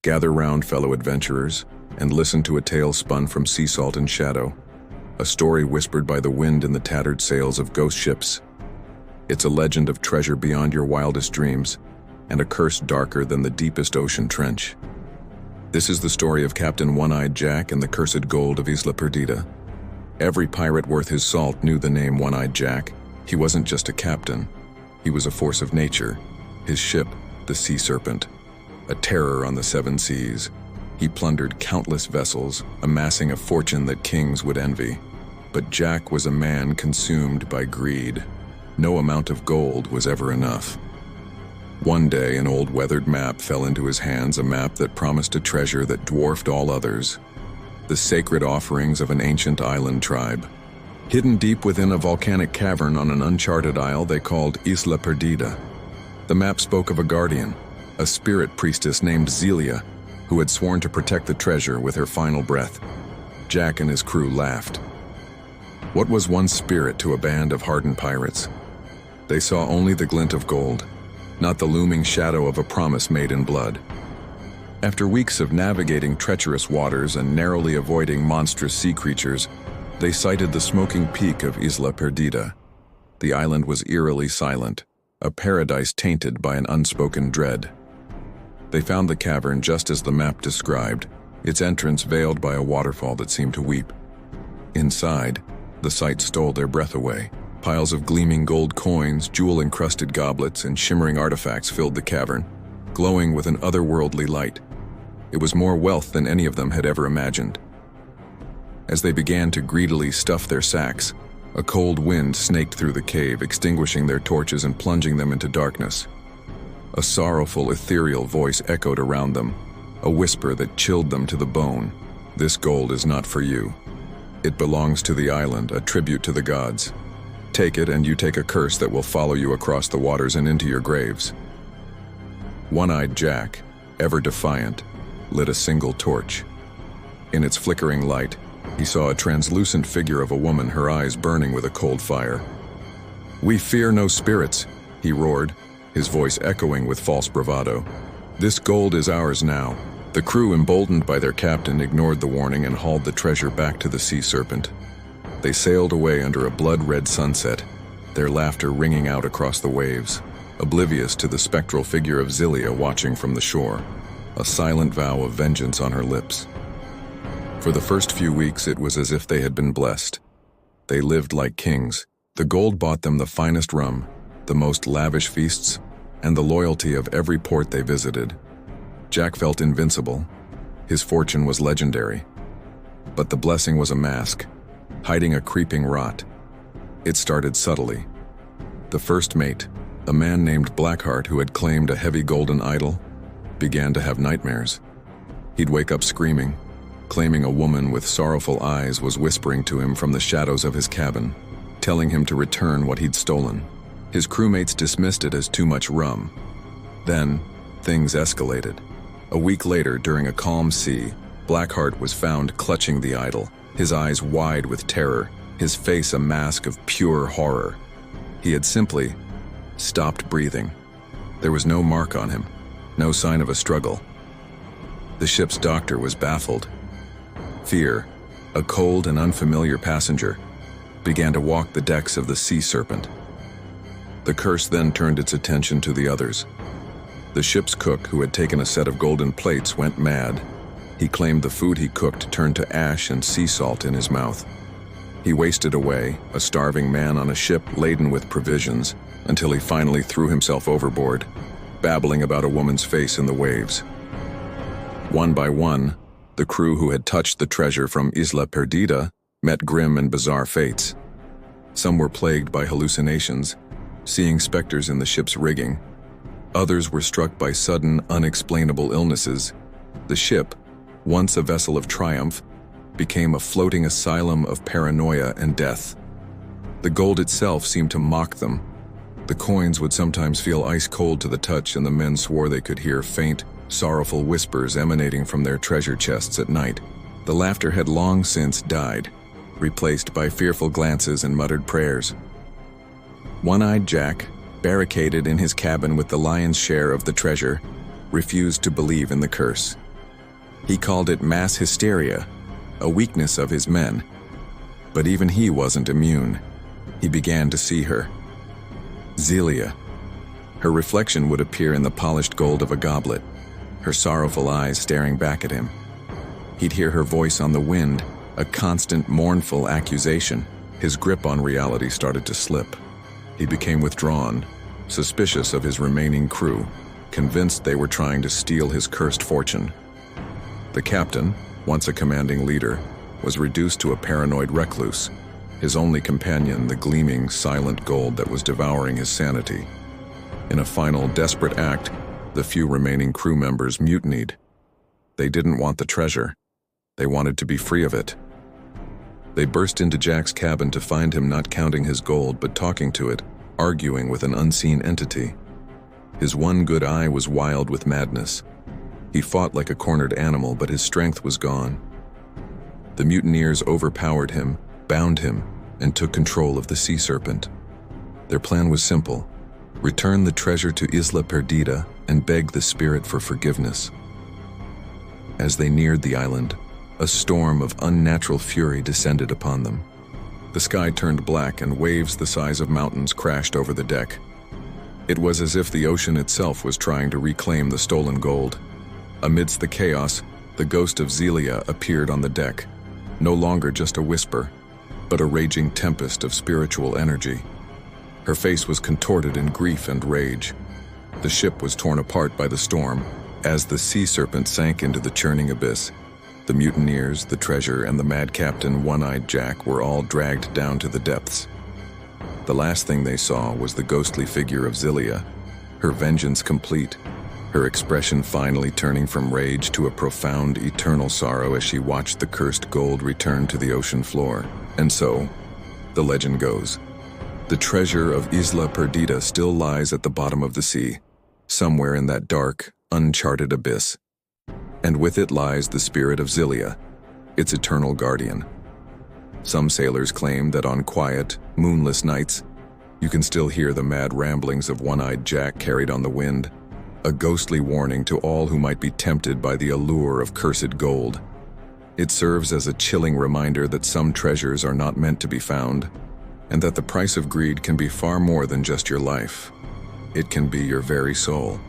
Gather round, fellow adventurers, and listen to a tale spun from sea salt and shadow, a story whispered by the wind in the tattered sails of ghost ships. It's a legend of treasure beyond your wildest dreams, and a curse darker than the deepest ocean trench. This is the story of Captain One-Eyed Jack and the cursed gold of Isla Perdida. Every pirate worth his salt knew the name One-Eyed Jack. He wasn't just a captain. He was a force of nature. His ship, the Sea Serpent, a terror on the seven seas. He plundered countless vessels, amassing a fortune that kings would envy. But Jack was a man consumed by greed. No amount of gold was ever enough. One day, an old weathered map fell into his hands, a map that promised a treasure that dwarfed all others. The sacred offerings of an ancient island tribe. Hidden deep within a volcanic cavern on an uncharted isle they called Isla Perdida. The map spoke of a guardian, a spirit priestess named Zelia, who had sworn to protect the treasure with her final breath. Jack and his crew laughed. What was one spirit to a band of hardened pirates? They saw only the glint of gold, not the looming shadow of a promise made in blood. After weeks of navigating treacherous waters and narrowly avoiding monstrous sea creatures, they sighted the smoking peak of Isla Perdida. The island was eerily silent, a paradise tainted by an unspoken dread. They found the cavern just as the map described, its entrance veiled by a waterfall that seemed to weep. Inside, the sight stole their breath away. Piles of gleaming gold coins, jewel-encrusted goblets, and shimmering artifacts filled the cavern, glowing with an otherworldly light. It was more wealth than any of them had ever imagined. As they began to greedily stuff their sacks, a cold wind snaked through the cave, extinguishing their torches and plunging them into darkness. A sorrowful, ethereal voice echoed around them, a whisper that chilled them to the bone. This gold is not for you. It belongs to the island, a tribute to the gods. Take it and you take a curse that will follow you across the waters and into your graves. One-Eyed Jack, ever defiant, lit a single torch. In its flickering light, he saw a translucent figure of a woman, her eyes burning with a cold fire. "We fear no spirits," he roared, his voice echoing with false bravado. "This gold is ours now." The crew, emboldened by their captain, ignored the warning and hauled the treasure back to the Sea Serpent. They sailed away under a blood-red sunset, their laughter ringing out across the waves, oblivious to the spectral figure of Zelia watching from the shore, a silent vow of vengeance on her lips. For the first few weeks, it was as if they had been blessed. They lived like kings. The gold bought them the finest rum, the most lavish feasts, and the loyalty of every port they visited. Jack felt invincible. His fortune was legendary. But the blessing was a mask, hiding a creeping rot. It started subtly. The first mate, a man named Blackheart who had claimed a heavy golden idol, began to have nightmares. He'd wake up screaming, claiming a woman with sorrowful eyes was whispering to him from the shadows of his cabin, telling him to return what he'd stolen. His crewmates dismissed it as too much rum. Then, things escalated. A week later, during a calm sea, Blackheart was found clutching the idol, his eyes wide with terror, his face a mask of pure horror. He had simply stopped breathing. There was no mark on him, no sign of a struggle. The ship's doctor was baffled. Fear, a cold and unfamiliar passenger, began to walk the decks of the Sea Serpent. The curse then turned its attention to the others. The ship's cook, who had taken a set of golden plates, went mad. He claimed the food he cooked turned to ash and sea salt in his mouth. He wasted away, a starving man on a ship laden with provisions, until he finally threw himself overboard, babbling about a woman's face in the waves. One by one, the crew who had touched the treasure from Isla Perdida met grim and bizarre fates. Some were plagued by hallucinations, seeing specters in the ship's rigging. Others were struck by sudden, unexplainable illnesses. The ship, once a vessel of triumph, became a floating asylum of paranoia and death. The gold itself seemed to mock them. The coins would sometimes feel ice cold to the touch, and the men swore they could hear faint, sorrowful whispers emanating from their treasure chests at night. The laughter had long since died, replaced by fearful glances and muttered prayers. One-Eyed Jack, barricaded in his cabin with the lion's share of the treasure, refused to believe in the curse. He called it mass hysteria, a weakness of his men. But even he wasn't immune. He began to see her. Zelia. Her reflection would appear in the polished gold of a goblet, her sorrowful eyes staring back at him. He'd hear her voice on the wind, a constant, mournful accusation. His grip on reality started to slip. He became withdrawn, suspicious of his remaining crew, convinced they were trying to steal his cursed fortune. The captain, once a commanding leader, was reduced to a paranoid recluse, his only companion the gleaming, silent gold that was devouring his sanity. In a final, desperate act, the few remaining crew members mutinied. They didn't want the treasure. They wanted to be free of it. They burst into Jack's cabin to find him not counting his gold but talking to it, arguing with an unseen entity. His one good eye was wild with madness. He fought like a cornered animal, but his strength was gone. The mutineers overpowered him, bound him, and took control of the sea serpent. Their plan was simple: return the treasure to Isla Perdida and beg the spirit for forgiveness. As they neared the island, a storm of unnatural fury descended upon them. The sky turned black and waves the size of mountains crashed over the deck. It was as if the ocean itself was trying to reclaim the stolen gold. Amidst the chaos, the ghost of Zelia appeared on the deck, no longer just a whisper, but a raging tempest of spiritual energy. Her face was contorted in grief and rage. The ship was torn apart by the storm. As the sea serpent sank into the churning abyss, the mutineers, the treasure, and the mad captain, One-Eyed Jack, were all dragged down to the depths. The last thing they saw was the ghostly figure of Zelia, her vengeance complete, her expression finally turning from rage to a profound, eternal sorrow as she watched the cursed gold return to the ocean floor. And so, the legend goes, the treasure of Isla Perdida still lies at the bottom of the sea, somewhere in that dark, uncharted abyss. And with it lies the spirit of Zelia, its eternal guardian. Some sailors claim that on quiet, moonless nights, you can still hear the mad ramblings of One-Eyed Jack carried on the wind, a ghostly warning to all who might be tempted by the allure of cursed gold. It serves as a chilling reminder that some treasures are not meant to be found, and that the price of greed can be far more than just your life. It can be your very soul.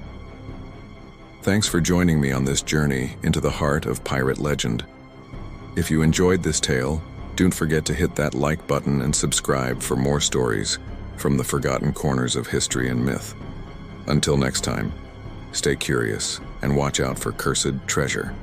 Thanks for joining me on this journey into the heart of pirate legend. If you enjoyed this tale, don't forget to hit that like button and subscribe for more stories from the forgotten corners of history and myth. Until next time, stay curious and watch out for cursed treasure.